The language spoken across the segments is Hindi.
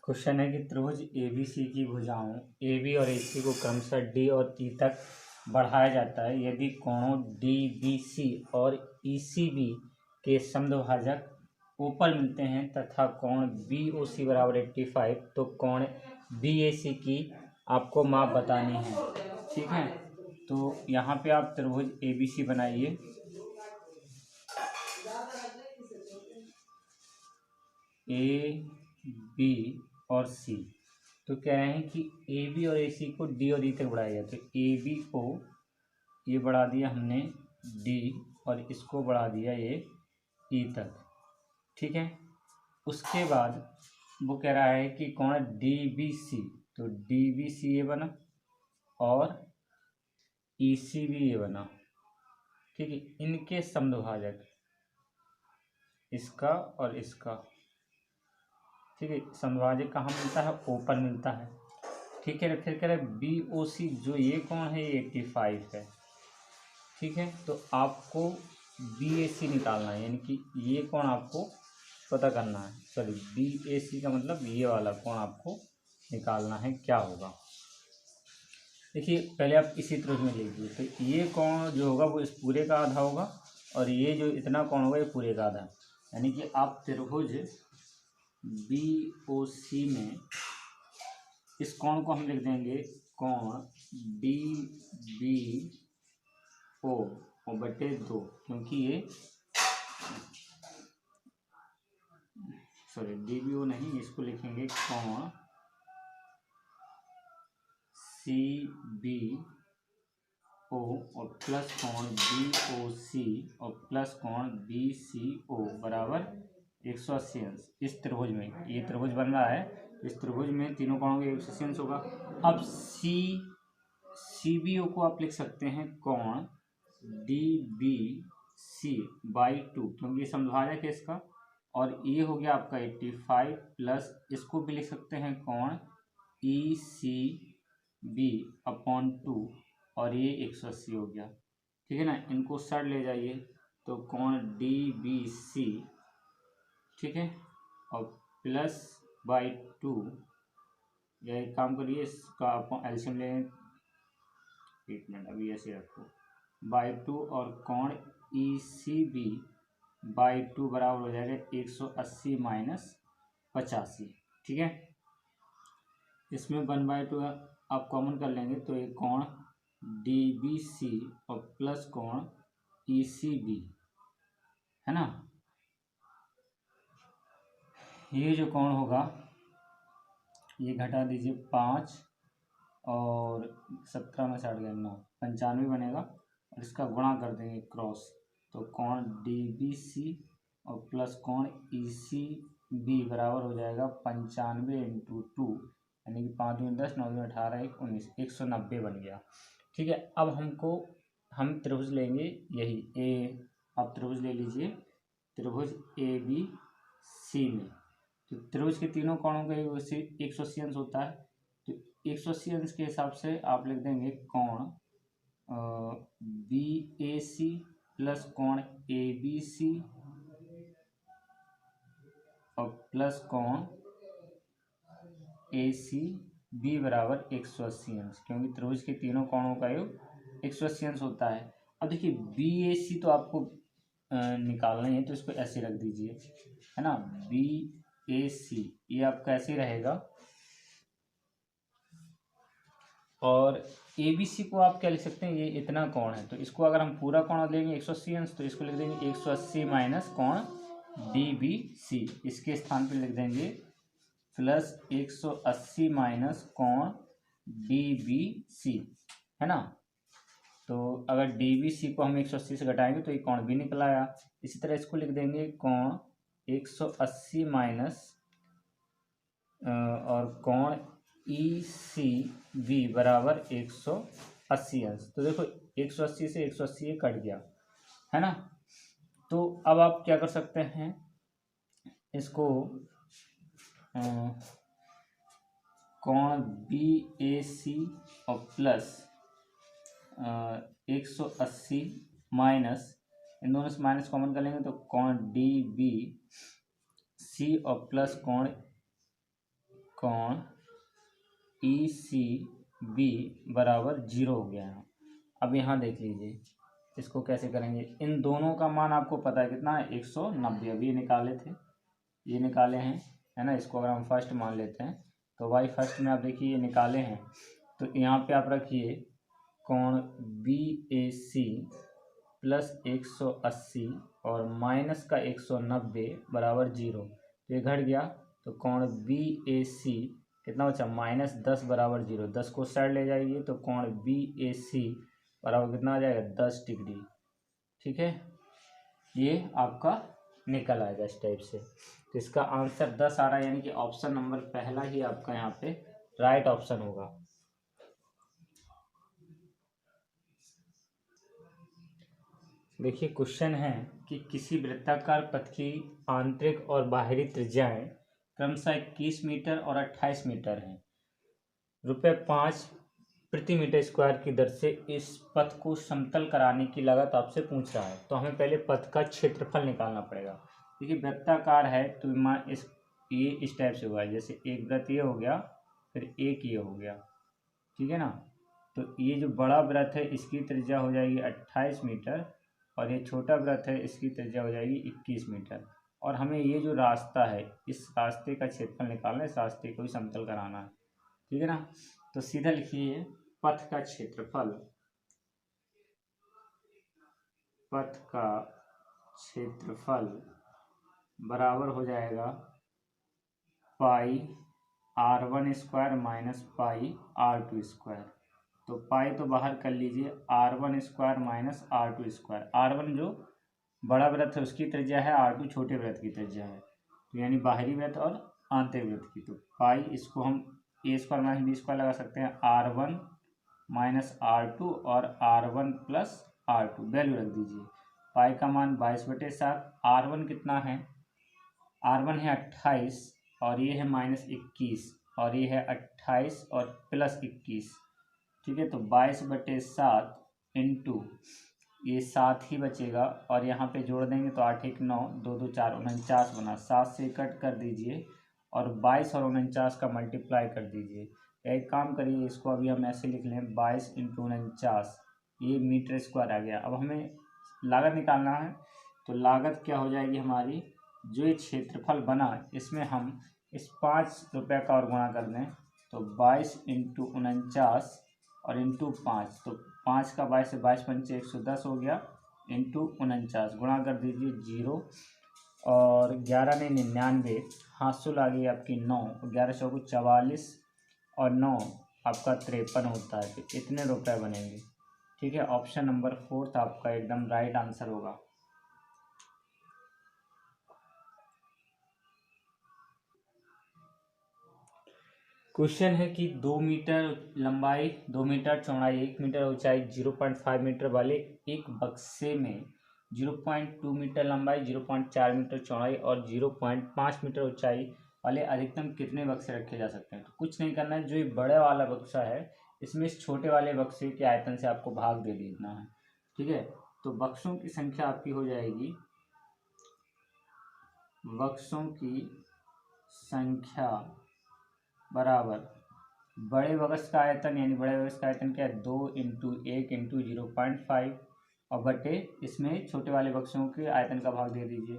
क्वेश्चन है कि त्रिभुज एबीसी की भुजाओं AB और AC को क्रमशः D और E तक बढ़ाया जाता है। यदि कोणों DBC और ECB के समद्विभाजक ऊपर मिलते हैं तथा कोण BOC बराबर 85, तो कोण BAC की आपको माप बतानी है। ठीक है, तो यहाँ पे आप त्रिभुज ABC बनाइए। AB और C, तो कह रहे हैं कि AB और AC को D और E तक बढ़ाया जाए। तो AB को ये बढ़ा दिया हमने D और इसको बढ़ा दिया ये E तक। ठीक है, उसके बाद वो कह रहा है कि कौन है DBC, तो DBC ये बना और EC भी ये बना। ठीक है, इनके समद्विभाजक इसका और इसका। ठीक है, समद्विभाजक कहाँ मिलता है? ऊपर मिलता है। ठीक है, फिर कह रहे BOC, जो ये कोण है ये 85 है। ठीक है, तो आपको BAC निकालना है, यानी कि ये कोण आपको पता करना है। सॉरी, BAC का मतलब ये वाला कोण आपको निकालना है, क्या होगा। देखिए, पहले आप इसी त्रिभुज में लीजिए, तो ये कोण जो होगा वो इस पूरे का आधा होगा और ये जो इतना कोण होगा ये पूरे का आधा। यानी कि आप त्रिभुज BOC में इस कोण को हम लिख देंगे कोण DBO और बटे 2, क्योंकि ये सॉरी DBO नहीं, इसको लिखेंगे कोण CBO और प्लस कोण BOC और प्लस कोण BCO बराबर 180 अंश। इस त्रिभुज में ये त्रिभुज बन रहा है, इस त्रिभुज में तीनों कोणों के 180 अंश होगा। अब CBO को आप लिख सकते हैं कोण DBC/2, क्योंकि ये समद्विभाजक है इसका, और ये हो गया आपका 85 प्लस इसको भी लिख सकते हैं कोण ECB/2 और ये 180 हो गया। ठीक है ना, इनको साइड ले जाइए तो कोण DBC, ठीक है, और प्लस बाई 2, या एक काम करिए इसका आप एल्शियम लें, 1 मिनट अभी ऐसे रखो, बाई 2 और कोण ECB/2 बराबर हो जाएगा 180 माइनस 85। ठीक है, इसमें 1/2 आप कॉमन कर लेंगे तो ये कोण DBC और प्लस कोण ECB है ना, ये जो कोण होगा ये घटा दीजिए 5 और 17 में 60 गया 9, 95 बनेगा और इसका गुणा कर देंगे क्रॉस, तो कोण DBC और प्लस कोण ECB बराबर हो जाएगा 95 × 2, यानी कि 5 दूनी 10, 9 दूनी 18, 1 19, 190 बन गया। ठीक है, अब हम त्रिभुज लेंगे यही आप त्रिभुज ले लीजिए त्रिभुज ABC में। तो त्रिभुज के तीनों कोणों का 180 अंश होता है, तो 180 अंश के हिसाब से आप लिख देंगे कोण BAC प्लस कोण ABC और प्लस कोण ACB बराबर 180 अंश, क्योंकि त्रिभुज के तीनों कोणों का योग 180 अंश होता है। अब देखिए BAC तो आपको निकालना ही है, तो इसको ऐसे रख दीजिए, है ना। BAC ये आपका ऐसे रहेगा, और ABC को आप क्या लिख सकते हैं, ये इतना कोण है, तो इसको अगर हम पूरा कोण लेंगे 180 अंश, तो इसको लिख देंगे 180 माइनस कोण DBC, इसके स्थान पे लिख देंगे प्लस 180 माइनस कोण DBC, है ना। तो अगर DBC को हम 180 से घटाएंगे तो ये कोण भी निकल आया। इसी तरह इसको लिख देंगे कोण 180 माइनस और कोण ECB बराबर 180 अंश। तो देखो 180 से 180 ये कट गया, है ना। तो अब आप क्या कर सकते हैं, इसको कोण BAC और प्लस 180 माइनस, इन दोनों से माइनस कॉमन कर लेंगे तो कोण DBC और प्लस कोण कोण ECB बराबर 0 हो गया है। अब यहाँ देख लीजिए इसको कैसे करेंगे। इन दोनों का मान आपको पता है कितना है, 190। अभी ये निकाले थे, ये निकाले हैं, है ना। इसको अगर हम फर्स्ट मान लेते हैं तो वाई फर्स्ट में आप देखिए ये निकाले हैं, तो यहाँ पे आप रखिए कोण BAC प्लस 180 और माइनस का 190 बराबर 0। तो ये घट गया, तो कोण BAC कितना बचा, -10 बराबर 0। 10 को साइड ले जाइए तो कोण BAC बराबर कितना आ जाएगा, 10 डिग्री। ठीक है, ये आपका निकल आएगा इस टाइप से। तो इसका आंसर 10 आ रहा है, यानी कि ऑप्शन नंबर पहला ही आपका यहाँ पे राइट ऑप्शन होगा। देखिए क्वेश्चन है कि किसी वृत्ताकार पथ की आंतरिक और बाहरी त्रिज्याएं क्रमशः 21 मीटर और 28 मीटर हैं। ₹5 प्रति मीटर स्क्वायर की दर से इस पथ को समतल कराने की लागत आपसे पूछ रहा है। तो हमें पहले पथ का क्षेत्रफल निकालना पड़ेगा। देखिए वृत्ताकार है तो ये इस टाइप से हुआ है, जैसे एक वृत्त ये हो गया, फिर एक ये हो गया, ठीक है ना। तो ये जो बड़ा वृत्त है इसकी त्रिज्या हो जाएगी 28 मीटर और ये छोटा वृत्त है इसकी त्रिज्या हो जाएगी 21 मीटर। और हमें ये जो रास्ता है इस रास्ते का क्षेत्रफल निकालना है, इस रास्ते को ही समतल कराना है, ठीक है ना। तो सीधा लिखिए पथ का क्षेत्रफल, पथ का क्षेत्रफल बराबर हो जाएगा पाई r1 square minus pi r2 square. तो पाई तो बाहर कर लीजिए, r1 square minus r2 square. r1 जो बड़ा वृत्त है उसकी त्रिज्या है, r2 छोटे वृत्त की त्रिज्या है, तो यानी बाहरी वृत्त और आंतरिक वृत्त की। तो पाई इसको हम a square minus b square लगा सकते हैं, r1 माइनस r2 और r1 प्लस r2 वैल्यू रख दीजिए। पाई का मान 22/7। r1 कितना है, r1 है 28 और ये है -21 और ये है 28 और प्लस 21, ठीक है। तो 22/7 इंटू ये 7 ही बचेगा और यहाँ पे जोड़ देंगे तो 8 1 9 2 2 4 49 बना। 7 से कट कर दीजिए और 22 और 49 का मल्टीप्लाई कर दीजिए। एक काम करिए, इसको अभी हम ऐसे लिख लें 22 × 49, ये मीटर स्क्वायर आ गया। अब हमें लागत निकालना है, तो लागत क्या हो जाएगी हमारी, जो ये क्षेत्रफल बना इसमें हम इस 5 रुपये का और गुणा कर दें, तो 22 × 49 और इंटू 5, तो 5 का 22 से 22 पंचे 110 हो गया, इंटू 49 गुणा कर दीजिए 0 और 11 ने 99, हासिल आ गई आपकी 9, 11 चौको 44 और 9 आपका 53 होता है। तो इतने रुपए बनेंगे, ठीक है। ऑप्शन नंबर 4 आपका एकदम राइट आंसर होगा। क्वेश्चन है कि 2 मीटर लंबाई, 2 मीटर चौड़ाई, 1 मीटर ऊंचाई, 0.5 मीटर वाले एक बक्से में 0.2 मीटर लंबाई, 0.4 मीटर चौड़ाई और 0.5 मीटर ऊंचाई वाले अधिकतम कितने बक्से रखे जा सकते हैं। तो कुछ नहीं करना है, जो ये बड़े वाला बक्सा है इसमें इस छोटे वाले बक्से के आयतन से आपको भाग दे देना है, ठीक है। तो बक्सों की संख्या आपकी हो जाएगी, बक्सों की संख्या बराबर बड़े बक्स का आयतन, यानी बड़े बक्स का आयतन क्या है, 2 × 1 × 0.5 और बटे इसमें छोटे वाले बक्सों के आयतन का भाग दे दीजिए,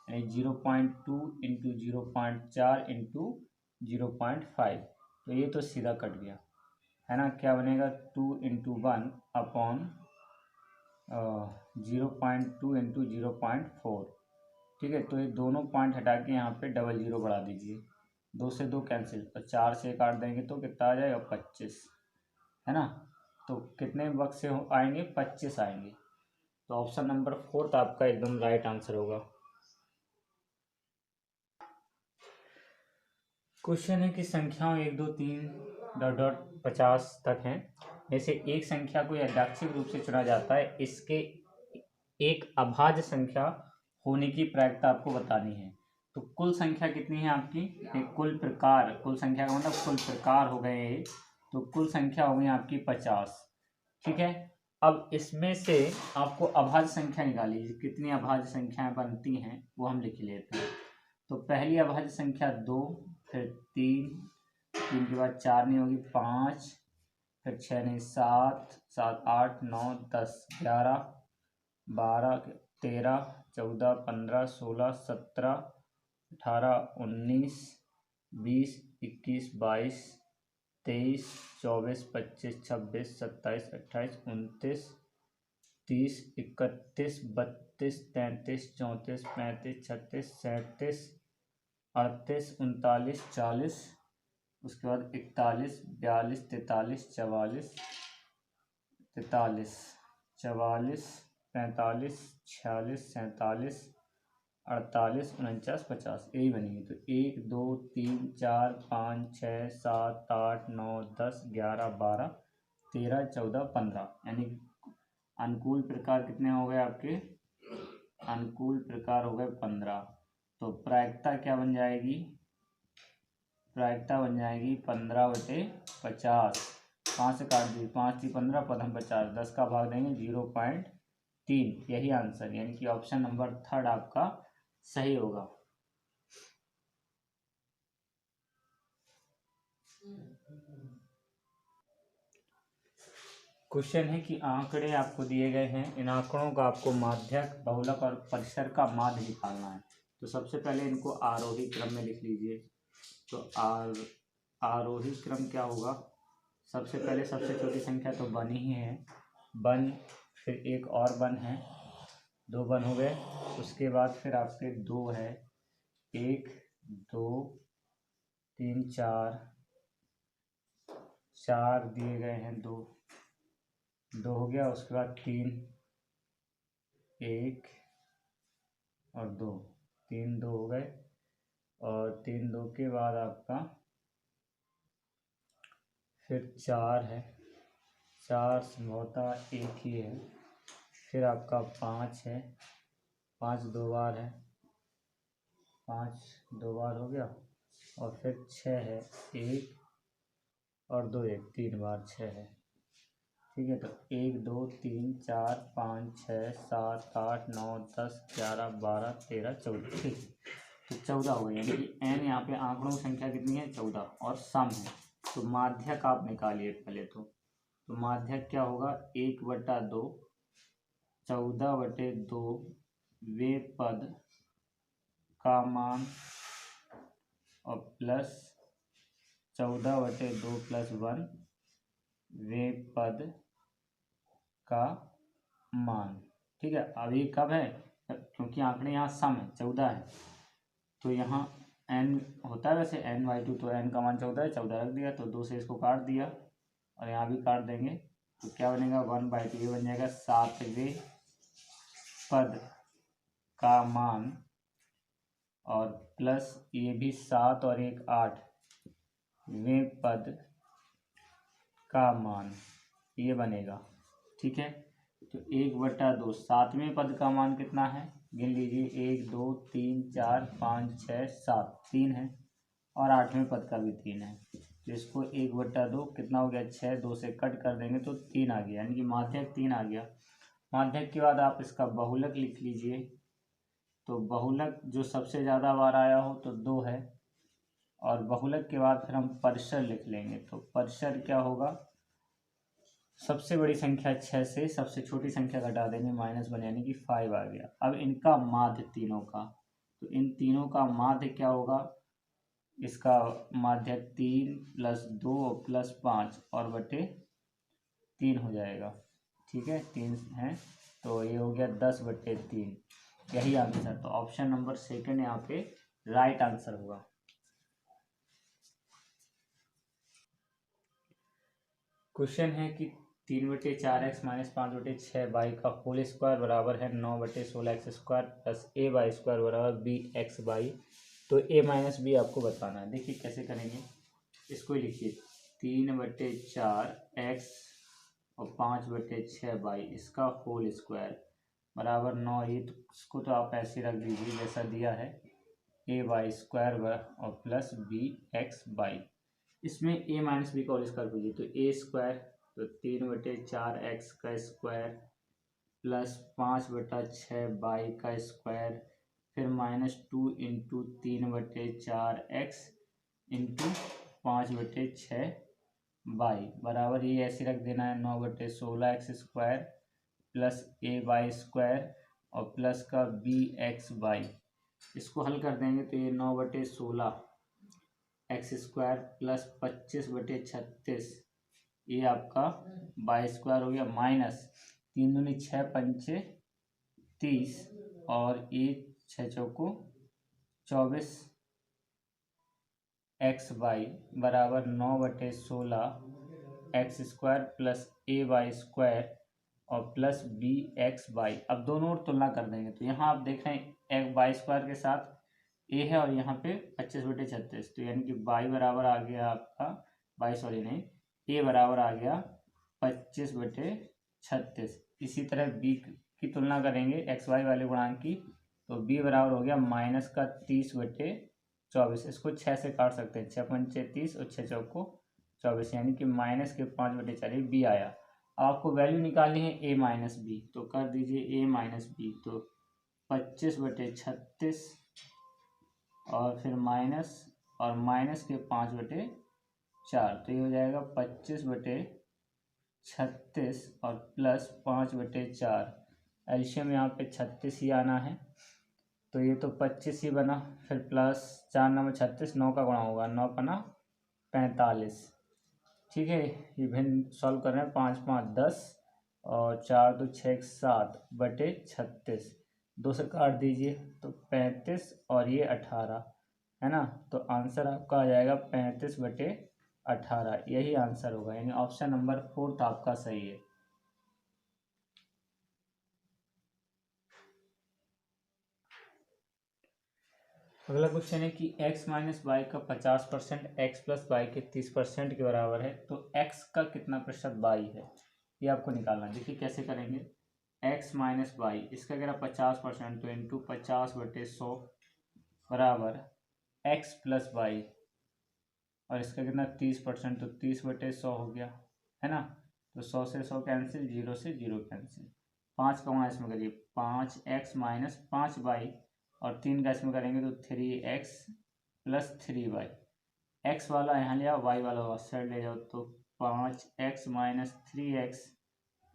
यानी 0.2 × 0.4 × 0.5। तो ये तो सीधा कट गया, है ना। क्या बनेगा, 2 × 1 अपॉन 0.2 × 0.4, ठीक है। तो ये दोनों पॉइंट हटा के यहाँ पे डबल 0 बढ़ा दीजिए, 2 से 2 कैंसिल और 4 से काट देंगे तो कितना आ जाएगा, 25, है ना। तो कितने बक्से आएंगे, 25 आएंगे। तो ऑप्शन नंबर 4 आपका एकदम राइट आंसर होगा। क्वेश्चन है कि संख्याओं 1 2 3 ... 50 तक हैं, में से एक संख्या को यादृच्छिक रूप से चुना जाता है, इसके एक अभाज्य संख्या होने की प्रायिकता आपको बतानी है। तो कुल संख्या कितनी है आपकी, कुल प्रकार, कुल संख्या का मतलब कुल प्रकार हो गए, तो कुल संख्या हो गई आपकी 50, ठीक है। अब इसमें से आपको अभाज्य संख्या निकाली, कितनी अभाज्य संख्याएं बनती हैं वो हम लिख लेते हैं। तो पहली अभाज्य संख्या 2, फिर 3, 3 के बाद 4 नहीं होगी, 5, फिर 6 नहीं, 7, 7, 8, 9, 10, 11, 12, 13, 14, 15, 16, 17, 18, 19, 20, 21, 22, 23, 24, 25, 26, 27, 28, 29, 30, 31, 32, 33, 34, 35, 36, 37, 38, 39, 40, उसके बाद 41, 42, 43, 44, 45, 46, 47, 47, 48, 49, 50, यही बनेगी। तो 1, 2, 3, 4, 5, 6, 7, 8, 9, 10, 11, 12, 13, 14, 15, यानी अनुकूल प्रकार कितने हो गए आपके? अनुकूल प्रकार हो गए 15। तो प्रायिकता क्या बन जाएगी? प्रायिकता बन जाएगी 15/50। 5 से काट दी, 5 थी 15, प्रथम 50, 10 का भाग देंगे 0.3। यही आंसर, यानी कि ऑप्शन नंबर 3 आपका सही होगा। क्वेश्चन है कि आंकड़े आपको दिए गए हैं, इन आंकड़ों का आपको माध्यक, बहुलक और परिसर का माध्य निकालना है। तो सबसे पहले इनको आरोही क्रम में लिख लीजिए। तो आरोही क्रम क्या होगा? सबसे पहले सबसे छोटी संख्या तो वन ही है, वन, फिर एक और वन है, 2 वन हो गए। उसके बाद फिर आपके 2 है, 1, 2, 3, 4 दिए गए हैं, 2 हो गया। उसके बाद 3, 1 और 2, 3, 2 हो गए। और 3, 2 के बाद आपका फिर 4 है, 4 संभवतः एक ही है। फिर आपका 5 है, 5 2 बार है, 5 2 बार हो गया। और फिर 6 है, 1 और 2 1, 3 बार 6 है। ठीक है, तो 1, 2, 3, 4, 5, 6, 7, 8, 9, 10, 11, 12, 13, 14। ठीक है, तो 14 हो गई, यानी कि n यहाँ पे आंकड़ों की संख्या कितनी है? 14, और सम है। तो माध्यक आप निकालिए पहले। तो माध्यक क्या होगा? 1/2, 14/2 वे पद का मान और प्लस 14/2 + 1 वे पद का मान। ठीक है, अब ये कब है? क्योंकि आंकड़े यहाँ सम है, 14 है, तो यहाँ n होता है वैसे n/2, तो n का मान 14 है, 14 रख दिया। तो 2 से इसको काट दिया और यहाँ भी काट देंगे, तो क्या बनेगा? 1/2, ये बन जाएगा 7वें पद का मान, और प्लस ये भी 7 और 1 8वें पद का मान, ये बनेगा। ठीक है, तो 1/2, 7वें पद का मान कितना है? गिन लीजिए, 1, 2, 3, 4, 5, 6, 7, 3 है, और 8वें पद का भी 3 है। तो इसको 1/2 कितना हो गया? 6, 2 से कट कर देंगे तो 3 आ गया, यानी कि माध्यक 3 आ गया। माध्यक के बाद आप इसका बहुलक लिख लीजिए। तो बहुलक जो सबसे ज़्यादा बार आया हो तो 2 है, और बहुलक के बाद फिर हम परिसर लिख लेंगे। तो परिसर क्या होगा? सबसे बड़ी संख्या 6 से सबसे छोटी संख्या घटा देंगे, -1, यानी कि 5 आ गया। अब इनका माध्य तीनों का, तो इन तीनों का माध्य क्या होगा? इसका माध्य 3 + 2 + 5 और बटे 3 हो जाएगा। ठीक है, 3 है, तो ये हो गया 10/3, यही आंसर। तो ऑप्शन नंबर 2 यहाँ पे राइट आंसर होगा। क्वेश्चन है कि 3/4x - 5/6y का होल स्क्वायर बराबर है 9/16x² + ay² बराबर bxy। तो a - b आपको बताना है। देखिए कैसे करेंगे, इसको ही लिखिए, 3/4x और 5/6y, इसका होल स्क्वायर बराबर 9। ये तो इसको तो आप ऐसे रख दीजिए जैसा दिया है, ay² और प्लस bxy। इसमें a - b का होल स्क्वायर कीजिए, तो a², तो 3/4x का स्क्वायर प्लस 5/6y का स्क्वायर, फिर -2 × 3/4x इंटू 5/6 बराबर ये ऐसे रख देना है 9/16 x² प्लस a/² और प्लस का bx/। इसको हल कर देंगे तो ये 9/16 x² प्लस 25/36 ये आपका y² हो गया, माइनस 3 दूनी 6 पंचे 30 और ये 6 चौको 24 xy बराबर 9/16 x² प्लस a/² और प्लस bx/। अब दोनों ओर तुलना कर देंगे तो यहाँ आप देख रहे हैं एक y² के साथ a है और यहाँ पे 25/36, तो यानी कि y बराबर आ गया आपका a बराबर आ गया 25/36। इसी तरह b की तुलना करेंगे xy वाले गुणांक की, तो b बराबर हो गया माइनस का 30/24। इसको 6 से काट सकते हैं, 6 पंचे 30 और 6 चौको 24, यानी कि माइनस के 5/4 b आया। आपको वैल्यू निकालनी है a माइनस बी, तो कर दीजिए a माइनस बी, तो 25/36 और फिर माइनस और माइनस के 5/4, तो ये हो जाएगा 25/36 और प्लस 5/4। एल्शियम यहाँ पे 36 ही आना है, तो ये तो 25 ही बना, फिर प्लस 4 9 36, 9 का गुणा होगा, 9 पना 45। ठीक है, ये भिन्न सॉल्व कर रहे हैं, 5 5 10 और 4 2 6 7/36, 2 से काट दीजिए तो 35 और ये 18 है ना, तो आंसर आपका आ जाएगा 35/18, यही आंसर होगा, यानी ऑप्शन नंबर 4 आपका सही है। अगला क्वेश्चन है कि x माइनस वाई का 50% x प्लस वाई के 30% के बराबर है, तो x का कितना प्रतिशत y है, ये आपको निकालना है। देखिए कैसे करेंगे, x माइनस वाई, इसका अगर 50% तो इंटू 50/100 बराबर x प्लस वाई, और इसका कितना 30%, तो 30/100 हो गया, है ना, तो 100 से 100 कैंसिल, 0 से 0 कैंसिल, 5 का गुणा इसमें करिए 5x माइनस 5y और 3 का इसमें करेंगे तो 3x प्लस 3y। x वाला यहाँ लिया, y वाला साइड ले जाओ, तो 5x माइनस 3x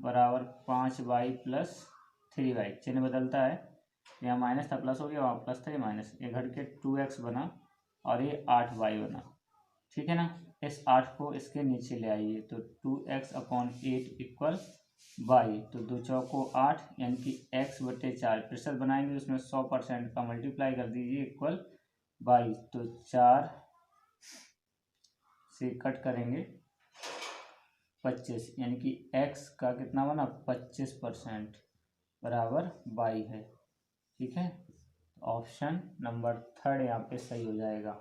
बराबर 5y प्लस 3y। चिन्ह बदलता है, यहाँ माइनस था प्लस हो गया, वहाँ प्लस था, ये माइनस, ये घट के 2x बना और ये 8y बना। ठीक है ना, इस 8 को इसके नीचे ले आइए, तो 2x/8 इक्वल y, तो 2 चौको 8 यानी कि x/4 प्रतिशत बनाएंगे, उसमें 100% का मल्टीप्लाई कर दीजिए इक्वल y, तो 4 से कट करेंगे 25, यानी कि x का कितना बना 25% बराबर y है। ठीक है, ऑप्शन नंबर 3 यहाँ पे सही हो जाएगा।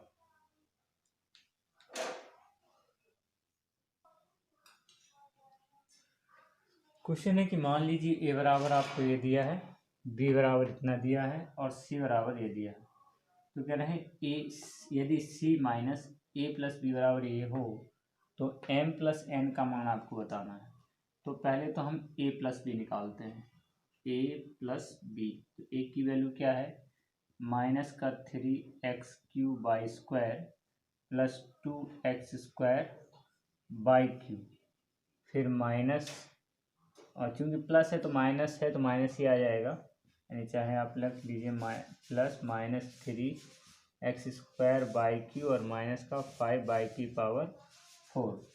क्वेश्चन है कि मान लीजिए a बराबर आपको ये दिया है, b बराबर इतना दिया है और c बराबर ये दिया है, तो कह रहे हैं a यदि c minus a plus b बराबर ये हो तो m प्लस n का मान आपको बताना है। तो पहले तो हम a प्लस b निकालते हैं, a प्लस b, तो a की वैल्यू क्या है, माइनस का 3x³ प्लस 2x² फिर माइनस, और चूंकि प्लस है तो माइनस है तो माइनस ही आ जाएगा, यानी चाहे आप लिख लीजिए प्लस माइनस 3x² और माइनस का 5/4,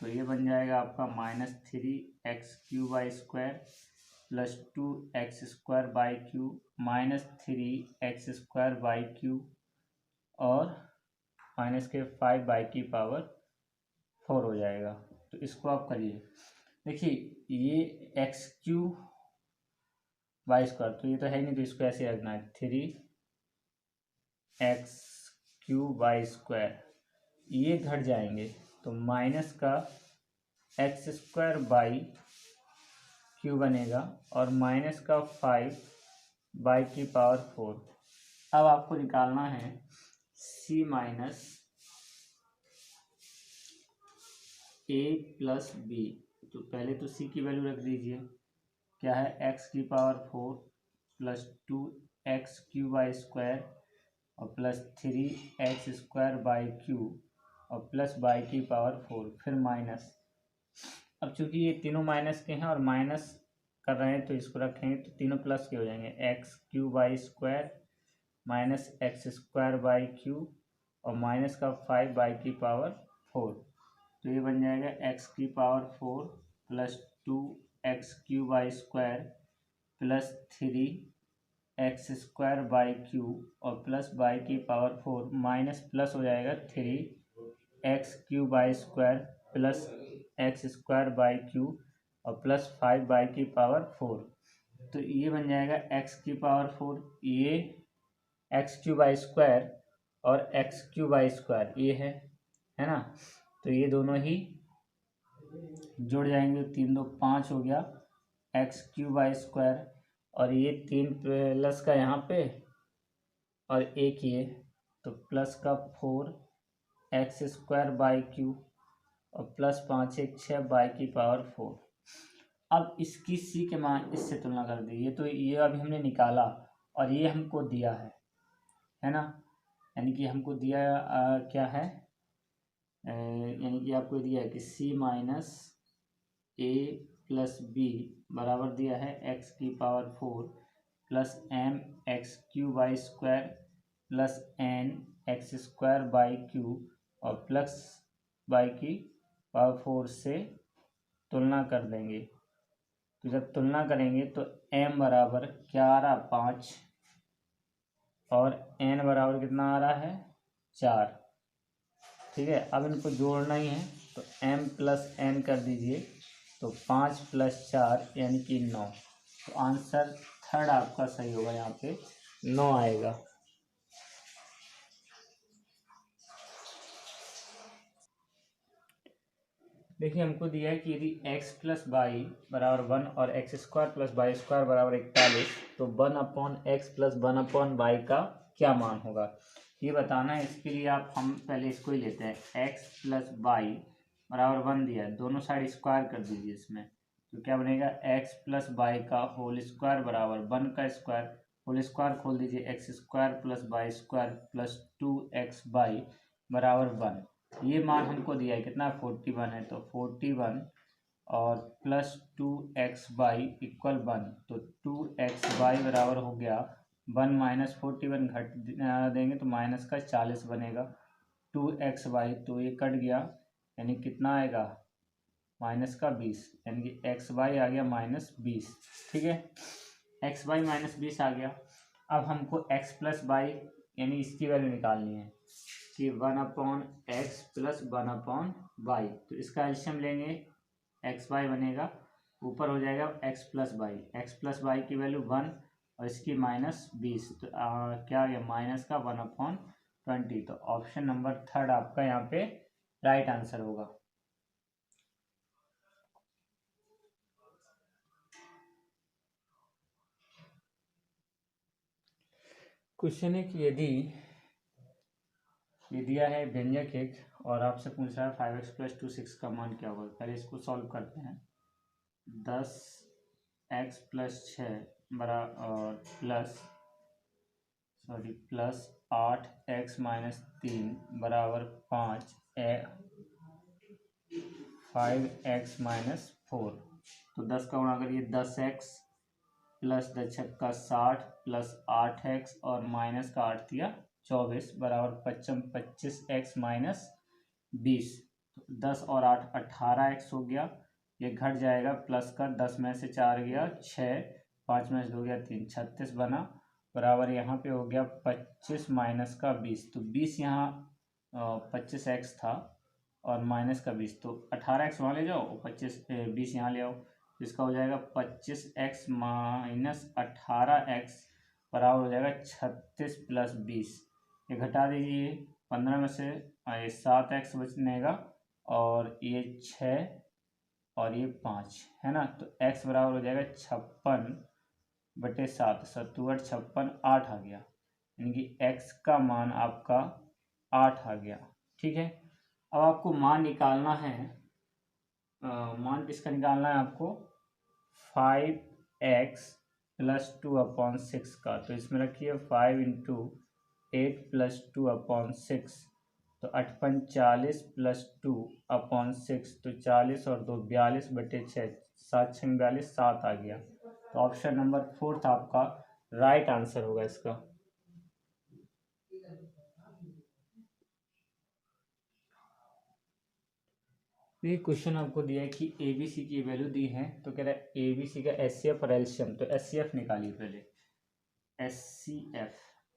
तो ये बन जाएगा आपका minus 3x³ plus 2x² minus 3x² और माइनस के 5/4 हो जाएगा। तो इसको आप करिए, देखिए ये x³ y², तो ये तो है नहीं, तो इसको ऐसे रखना है 3x³ y², ये घट जाएंगे तो माइनस का x² बनेगा और माइनस का 5/4। अब आपको निकालना है c minus a plus b, तो पहले तो c की वैल्यू रख दीजिए, क्या है x³ प्लस 2x³ y² और प्लस 3x² और प्लस बाई की पावर 4, फिर माइनस। अब चूंकि ये तीनों माइनस के हैं और माइनस कर रहे हैं तो इसको रखेंगे तो तीनों प्लस के हो जाएंगे। X Q by square minus x square by Q और माइनस का 5 बाई की पावर 4, तो ये बन जाएगा एक्स की power 4 plus 2 x Q by square plus 3 x square by Q और प्लस बाई की पावर 4 माइनस प्लस हो जाएगा 3 x Q by square plus x square by Q और प्लस 5 बाई की पावर 4, तो ये बन जाएगा एक्स की पावर 4, ये एक्स क्यू बाई स्क्वायर और एक्स क्यू बाई स्क्वायर ये है ना, तो ये दोनों ही जुड़ जाएंगे, 3 2 5 हो गया एक्स क्यू बाई स्क्वायर और ये 3 प्लस का यहाँ पे और एक ये, तो प्लस का 4 एक्स स्क्वायर बाई क्यू और प्लस 5 1 6 बाई की पावर 4। अब इसकी सी के मान इससे तुलना कर दी, ये तो ये अभी हमने निकाला और ये हमको दिया है ना, यानी कि हमको दिया क्या है, यानी कि आपको दिया है कि C minus A plus B बराबर दिया है एक्स की power 4 plus M X Q by square plus N X square by Q और प्लस बाई की पावर 4 से तुलना कर देंगे। तो जब तुलना करेंगे तो m बराबर क्या आ रहा 5 और n बराबर कितना आ रहा है 4। ठीक है, अब इनको जोड़ना ही है तो m प्लस n कर दीजिए, तो 5 प्लस 4 यानी कि 9, तो आंसर थर्ड आपका सही होगा, यहाँ पे 9 आएगा। देखिए हमको दिया है कि यदि x प्लस बाई बराबर 1 और x square plus by square बराबर 41, तो 1/x प्लस 1/y का क्या मान होगा, ये बताना है। इसके लिए हम पहले इसको ही लेते हैं, x प्लस बाई बराबर 1 दिया है, दोनों साइड स्क्वायर कर दीजिए इसमें, तो क्या बनेगा x प्लस बाई का होल स्क्वायर बराबर 1 का स्क्वायर, होल स्क्वायर खोल दीजिए, x square plus by square plus 2x by बराबर 1। ये मान हमको दिया है कितना 41 है, तो 41 और प्लस 2x बाई इक्वल 1, तो 2x बाई बराबर हो गया 1 माइनस 41 घट देंगे तो माइनस का 40 बनेगा, 2x बाई तो ये कट गया यानी कितना आएगा माइनस का 20, यानी कि x बाई आ गया -20। ठीक है, x बाई -20 आ गया। अब हमको x प्लस बाई यानी इसकी वैल्यू निकालनी है कि 1/x प्लस 1/y, तो इसका एलसीएम लेंगे एक्स बाई बनेगा, ऊपर हो जाएगा x प्लस बाई की वैल्यू 1 और इसकी -20, तो क्या आ गया माइनस का 1/20, तो ऑप्शन नंबर थर्ड आपका यहाँ पे राइट आंसर होगा। क्वेश्चन है कि यदि ये दिया है व्यंजक एक और आपसे पूछ रहा है 5x प्लस 2 6 का मान क्या होगा, पहले इसको सॉल्व करते हैं। 10x प्लस 6 बरा और प्लस 8x माइनस 3 बराबर 5 5x माइनस 4, तो 10 का गुणा करिए 10x प्लस 10 छक्का 60 प्लस 8x और माइनस का 8 दिया 24 बराबर 25x माइनस 20, 10 और 8 18x हो गया, ये घट जाएगा प्लस का 10 में से 4 गया 6, 5 में से 2 गया 3, 36 बना बराबर यहाँ पे हो गया 25 माइनस का 20, तो 20 यहाँ 25x था और माइनस का 20, तो 18x वहाँ ले जाओ और 20 यहाँ ले आओ, तो इसका हो जाएगा 25x माइनस 18x बराबर हो जाएगा 36 प्लस 20, ये घटा दीजिए 15 में से 7x बचनेगा और ये 6 और ये 5 है ना, तो x बराबर हो जाएगा 56/7, 7 56 8 आ गया, यानी कि x का मान आपका 8 आ गया। ठीक है, अब आपको मान निकालना है, मान किसका निकालना है आपको 5x प्लस 2/6 का, तो इसमें रखिए 5 × 8 प्लस 2/6 तो 8×5 = 40 + 2/6, तो 40 और 2 42/6, 7×6 = 42, 7 आ गया। तो ऑप्शन नंबर 4 आपका राइट आंसर होगा इसका। ये क्वेश्चन आपको दिया है कि ABC की वैल्यू दी है, तो कह रहा है ABC का HCF और एलसीएम, तो HCF निकालिए पहले।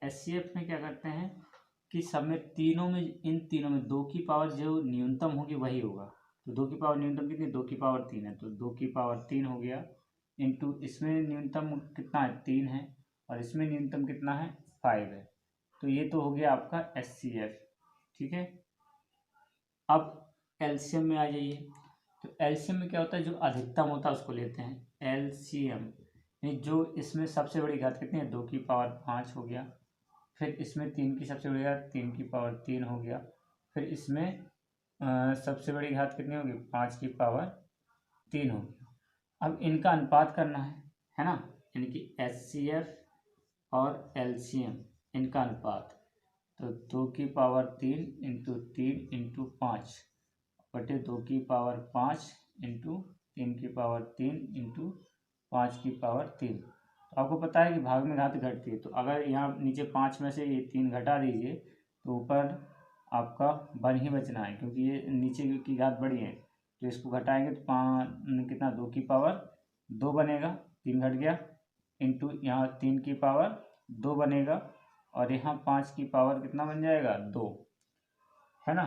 HCF में क्या करते हैं कि सब में तीनों में, इन तीनों में 2 की पावर जो न्यूनतम होगी वही होगा। तो 2 की पावर न्यूनतम कितनी, 2 की पावर 3 है, तो 2 की पावर 3 हो गया, इंटू इसमें न्यूनतम कितना है, 3 है, और इसमें न्यूनतम कितना है, 5 है। तो ये तो हो गया आपका HCF। ठीक है, अब एलसीएम में आ जाइए। तो एलसीएम में क्या होता है, जो अधिकतम होता है उसको लेते हैं एलसीएम। जो इसमें सबसे बड़ी घात कितनी है, 2 की पावर 5 हो गया। फिर इसमें 3 की सबसे बड़ी घात 3 की पावर 3 हो गया। फिर इसमें सबसे बड़ी घात कितनी होगी, 5 की पावर 3 हो गया। अब इनका अनुपात करना है ना, यानी कि HCF और LCM इनका अनुपात। तो 2 की पावर 3 इंटू 3 इंटू 5 बटे 2 की पावर 5 इंटू 3 की पावर 3 इंटू 5 की पावर 3। तो आपको पता है कि भाग में घात घटती है, तो अगर यहाँ नीचे 5 में से ये 3 घटा दीजिए तो ऊपर आपका 1 ही बचना है, क्योंकि ये नीचे की घात बड़ी है। तो इसको घटाएंगे तो 5 कितना, 2 की पावर 2 बनेगा, 3 घट गया, इंटू यहाँ 3 की पावर 2 बनेगा, और यहाँ 5 की पावर कितना बन जाएगा, 2, है ना।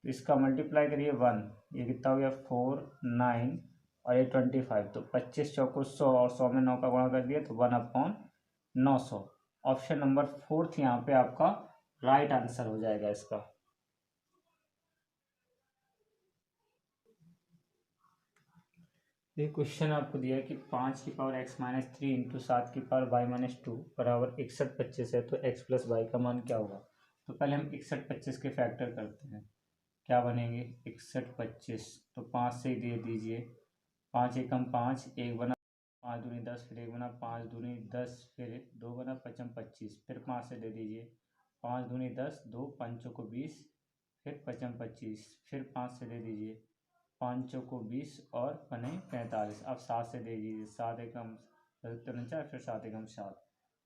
तो इसका मल्टीप्लाई करिए 1, ये कितना हो गया, 4, 9 और ये 25, तो 25 चौको 100 और 100 में 9 का गुणा कर दिया तो 1/900। ऑप्शन नंबर 4 यहाँ पे आपका राइट आंसर हो जाएगा इसका। ये क्वेश्चन आपको दिया है कि 5 की पावर x-3 इंटू 7 की पावर y-2 बराबर 61/25 है, तो x + y का मान क्या होगा। तो पहले हम 61/25 के फैक्टर करते हैं, क्या बनेंगे, 61/25, तो 5 से ही दे दीजिए, 5 एकम 5, 1 बना 5 दूनी 10, फिर 1 बना 5 दूनी 10, फिर 2 बना 5 25, फिर 5 से दे दीजिए, 5 दूनी 10, 2 5 को 20, फिर 5 25, फिर 5 से दे दीजिए, 5 को 20 और 45। अब 7 से दे दीजिए, 7 एकम 49, फिर 7 एकम 7,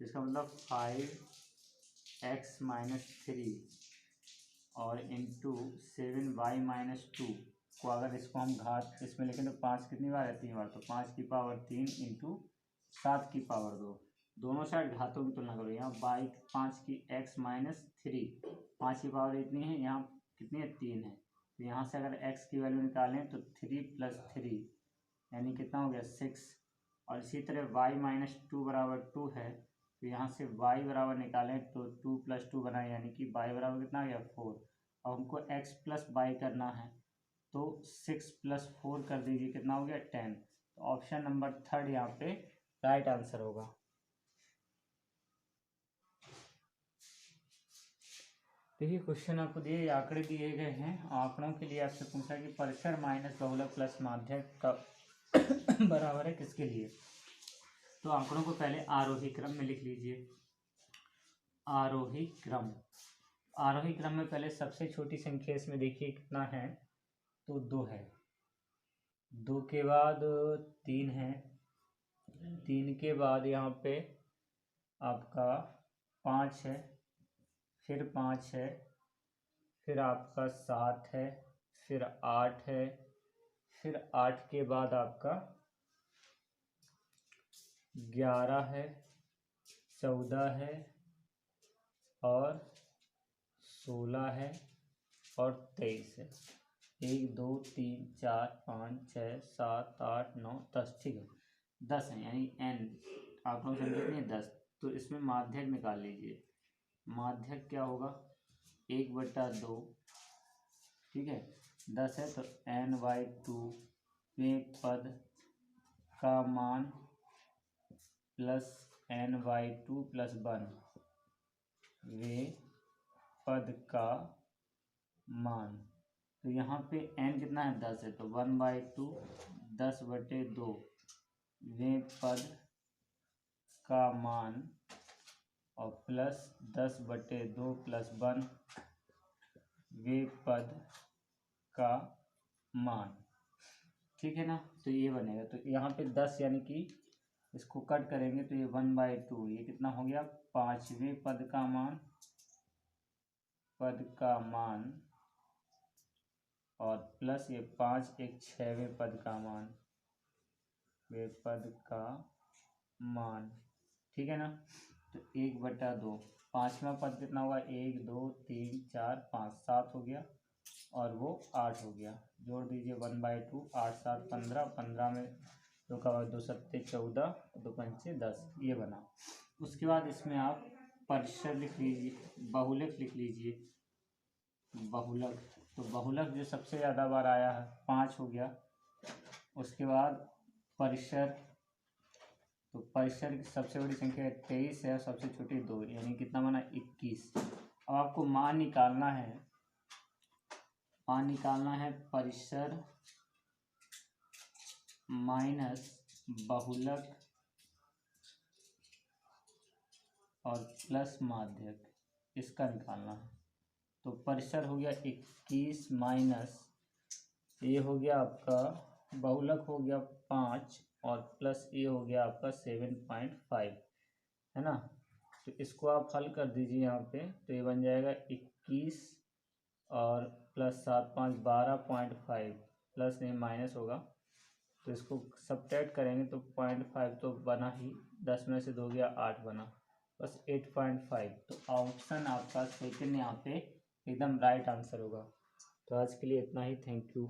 इसका मतलब 5x-3 और इंटू 7y-2 को अगर इसको हम घात इसमें लिखें तो 5 कितनी बार है, 3 बार, तो 5 की पावर 3 इंटू 7 की पावर 2, दोनों साइड घातों की तुलना करो। यहाँ 5 की x-3, 5 की पावर इतनी है, यहाँ कितनी है, 3 है, तो यहाँ से अगर x की वैल्यू निकालें तो 3 + 3 यानी कितना हो गया, 6। और इसी तरह y-2 बराबर 2 है, तो यहाँ से y बराबर निकालें तो 2 + 2 बनाए, यानी कि y बराबर कितना आ गया, 4। अब हमको x + y करना है, तो 6 + 4 कर दीजिए, कितना हो गया, 10। तो ऑप्शन नंबर 3 यहाँ पे राइट आंसर होगा। देखिए क्वेश्चन आपको दिए, आंकड़े दिए गए हैं, आंकड़ों के लिए आपसे पूछा कि परिसर माइनस बहुलक प्लस माध्यक का बराबर है किसके लिए। तो आंकड़ों को पहले आरोही क्रम में लिख लीजिए। आरोही क्रम, आरोही क्रम में पहले सबसे छोटी संख्या इसमें देखिए कितना है, तो 2 है, 2 के बाद 3 है, 3 के बाद यहाँ पे आपका 5 है, फिर 5 है, फिर आपका 7 है, फिर 8 है, फिर 8 के बाद आपका 11 है, 14 है और 16 है और 23 है। 1 2 3 4 5 6 7 8 9 10, ठीक है, 10 है, यानी n आप लोग समझे नहीं, 10। तो इसमें माध्यक निकाल लीजिए, माध्यक क्या होगा, 1/2, ठीक है, 10 है तो n/2 में पद का मान प्लस n/2 + 1 वे पद का मान। तो यहाँ पे n कितना है, 10 है, तो 1/2 10/2 वे पद का मान और प्लस 10/2 + 1 वे पद का मान। ठीक है ना, तो ये बनेगा। तो यहाँ पे 10 यानी कि इसको कट करेंगे तो ये 1/2, ये कितना हो गया, 5वें पद का मान और प्लस ये 5 एक 6वें पद का मान, वे पद का मान। ठीक है ना, तो 1/2, 5वां पद कितना हुआ, 1 2 3 4 5 7 हो गया और वो 8 हो गया। जोड़ दीजिए 1/2, 8 7 15, 15 में 2 का 2 7 14, 2 5 10, ये बना। उसके बाद इसमें आप परिसर लिख लीजिए, बहुलक लिख लीजिए, बहुलक। तो बहुलक जो सबसे ज़्यादा बार आया है 5 हो गया। उसके बाद परिसर, तो परिसर की सबसे बड़ी संख्या 23 है, सबसे छोटी 2, यानी कितना बना, 21। अब आपको मान निकालना है परिसर माइनस बहुलक और प्लस माध्यक, इसका निकालना है। तो परिसर हो गया 21 माइनस, ये हो गया आपका बहुलक हो गया 5 और प्लस ये हो गया आपका 7.5, है ना। तो इसको आप हल कर दीजिए यहाँ पे, तो ये बन जाएगा 21 और प्लस 7 5 12.5, प्लस नहीं माइनस होगा, तो इसको सब्ट्रैक्ट करेंगे तो 0.5 तो बना ही, 10 में से 2 गया 8 बना, बस 8.5। तो ऑप्शन आपका सेकंड यहाँ पे एकदम राइट आंसर होगा। तो आज के लिए इतना ही, थैंक यू।